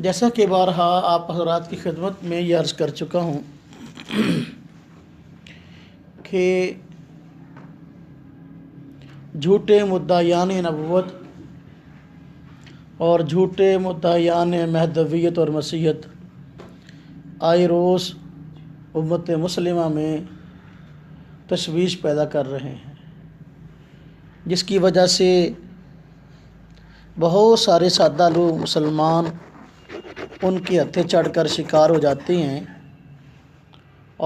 جیسا کہ بارہا آپ حضرات کی خدمت میں یہ عرض کر چکا ہوں کہ جھوٹے مدعیان نبوت اور جھوٹے مدعیان مہدویت اور مسیحیت آئے روز امت مسلمہ میں تشویش پیدا کر رہے ہیں، جس کی وجہ سے بہت سارے سادہ لوگ مسلمان ان کے ہتھے چڑھ کر شکار ہو جاتے ہیں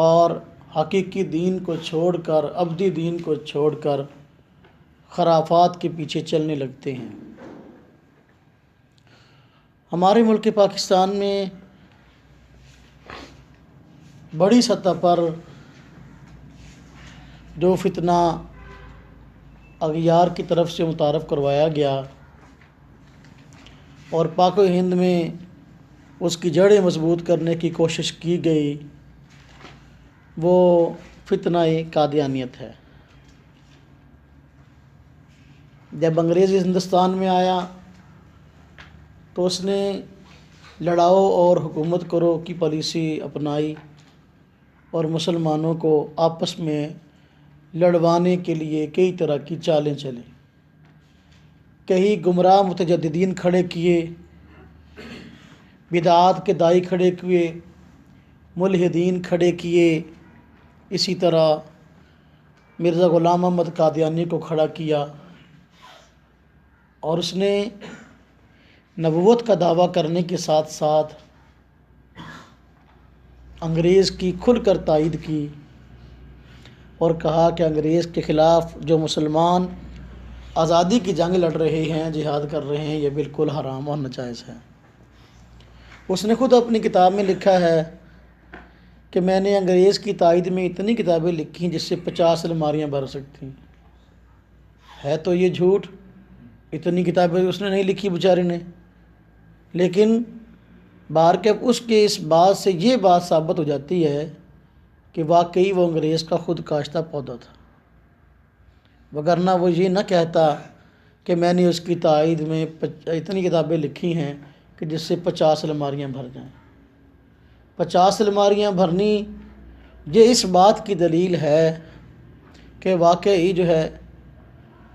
اور حقیقی دین کو چھوڑ کر ابدی دین کو چھوڑ کر خرافات کے پیچھے چلنے لگتے ہیں۔ ہمارے ملک پاکستان میں بڑی سطح پر جو فتنہ اغیار کی طرف سے متعارف کروایا گیا اور پاک و ہند میں اس کی جڑیں مضبوط کرنے کی کوشش کی گئی، وہ فتنہ قادیانیت ہے۔ جب انگریز ہندوستان میں آیا تو اس نے لڑاؤ اور حکومت کرو کی پالیسی اپنائی اور مسلمانوں کو آپس میں لڑوانے کے لیے کئی طرح کی چالیں چلیں۔ کئی گمراہ متجددین کھڑے کیے، بدعات کے داعی کھڑے کیے، ملحدین کھڑے کیے، اسی طرح مرزا غلام محمد قادیانی کو کھڑا کیا اور اس نے نبوت کا دعویٰ کرنے کے ساتھ ساتھ انگریز کی کھل کر تائید کی اور کہا کہ انگریز کے خلاف جو مسلمان آزادی کی جنگ لڑ رہے ہیں، جہاد کر رہے ہیں، یہ بالکل حرام اور ناجائز ہے۔ اس نے خود اپنی کتاب میں لکھا ہے کہ میں نے انگریز کی تائید میں اتنی کتابیں لکھی جس سے 50 الماریاں بھر سکتی ہے تو یہ جھوٹ، اتنی کتابیں اس نے نہیں لکھی بیچارے نے، لیکن بار کے اس کے اس بات سے یہ بات ثابت ہو جاتی ہے کہ واقعی وہ انگریز کا خود کاشتہ پودا تھا، وگرنہ وہ یہ نہ کہتا کہ میں نے اس کی تائید میں اتنی کتابیں لکھی ہیں کہ جس سے 50 الماریاں بھر جائیں۔ 50 الماریاں بھرنی یہ اس بات کی دلیل ہے کہ واقعی جو ہے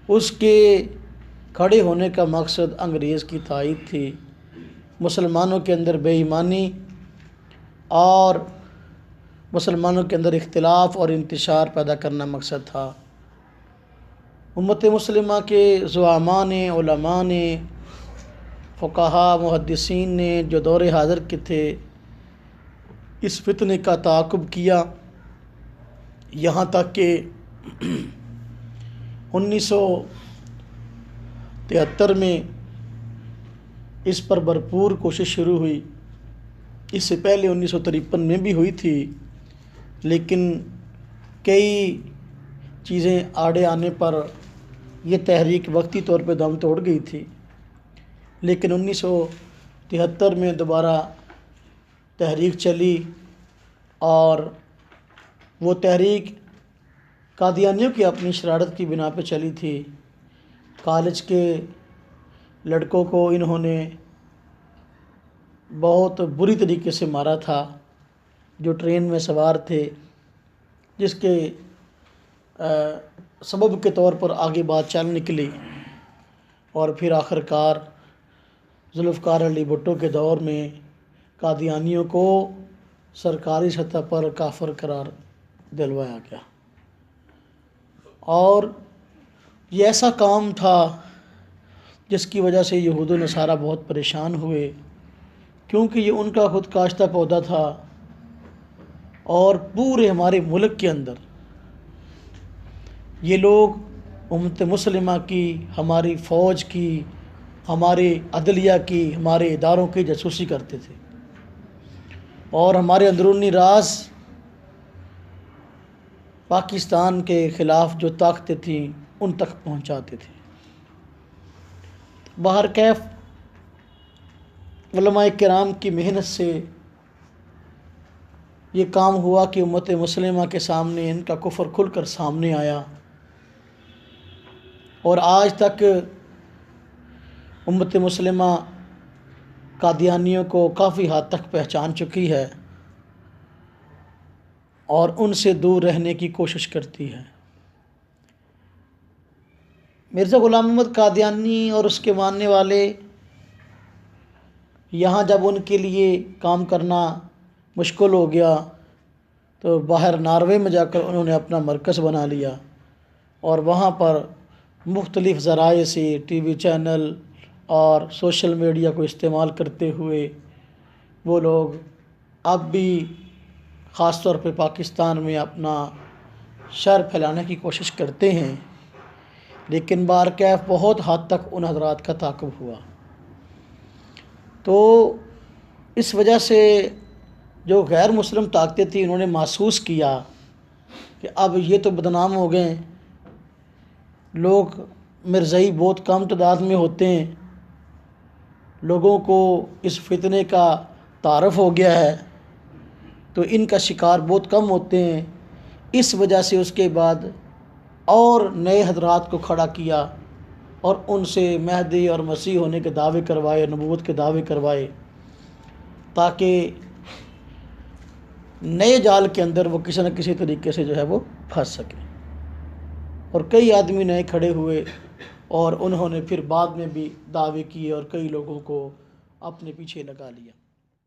اس کے کھڑے ہونے کا مقصد انگریز کی تائید تھی، مسلمانوں کے اندر بے ایمانی اور مسلمانوں کے اندر اختلاف اور انتشار پیدا کرنا مقصد تھا۔ امت مسلمہ کے زعماء نے، علماء نے، فقہاء، محدثین نے جو دور حاضر کے تھے اس فتنے کا تعاقب کیا، یہاں تک کہ 1973 میں اس پر بھرپور کوشش شروع ہوئی۔ اس سے پہلے 1953 میں بھی ہوئی تھی، لیکن کئی چیزیں آڑے آنے پر یہ تحریک وقتی طور پہ دم توڑ گئی تھی، لیکن 1973 میں دوبارہ تحریک چلی اور وہ تحریک قادیانیوں کی اپنی شرارت کی بنا پہ چلی تھی۔ کالج کے لڑکوں کو انہوں نے بہت بری طریقے سے مارا تھا جو ٹرین میں سوار تھے، جس کے سبب کے طور پر آگے بات چل نکلی اور پھر آخرکار ذوالفقار علی بھٹو کے دور میں قادیانیوں کو سرکاری سطح پر کافر قرار دلوایا گیا۔ اور یہ ایسا کام تھا جس کی وجہ سے یہود و نصارہ بہت پریشان ہوئے، کیونکہ یہ ان کا خود کاشتہ پودا تھا اور پورے ہمارے ملک کے اندر یہ لوگ امت مسلمہ کی، ہماری فوج کی، ہمارے عدلیہ کی، ہمارے اداروں کی جاسوسی کرتے تھے اور ہمارے اندرونی راز پاکستان کے خلاف جو طاقتیں تھیں ان تک پہنچاتے تھے۔ بہرکیف علماء کرام کی محنت سے یہ کام ہوا کہ امت مسلمہ کے سامنے ان کا کفر کھل کر سامنے آیا اور آج تک امت مسلمہ قادیانیوں کو کافی حد تک پہچان چکی ہے اور ان سے دور رہنے کی کوشش کرتی ہے۔ مرزا غلام محمد قادیانی اور اس کے ماننے والے یہاں جب ان کے لیے کام کرنا مشکل ہو گیا تو باہر ناروے میں جا کر انہوں نے اپنا مرکز بنا لیا، اور وہاں پر مختلف ذرائع سے ٹی وی چینل اور سوشل میڈیا کو استعمال کرتے ہوئے وہ لوگ اب بھی خاص طور پہ پاکستان میں اپنا شر پھیلانے کی کوشش کرتے ہیں، لیکن بہرکیف بہت حد تک ان حضرات کا تعاقب ہوا۔ تو اس وجہ سے جو غیر مسلم طاقتیں تھیں انہوں نے محسوس کیا کہ اب یہ تو بدنام ہو گئے، لوگ مرزائی بہت کم تعداد میں ہوتے ہیں، لوگوں کو اس فتنے کا تعارف ہو گیا ہے، تو ان کا شکار بہت کم ہوتے ہیں۔ اس وجہ سے اس کے بعد اور نئے حضرات کو کھڑا کیا اور ان سے مہدی اور مسیح ہونے کے دعوے کروائے، نبوت کے دعوے کروائے، تاکہ نئے جال کے اندر وہ کسی نہ کسی طریقے سے جو ہے وہ پھنس سکے۔ اور کئی آدمی نئے کھڑے ہوئے اور انہوں نے پھر بعد میں بھی دعوے کیے اور کئی لوگوں کو اپنے پیچھے لگا لیا۔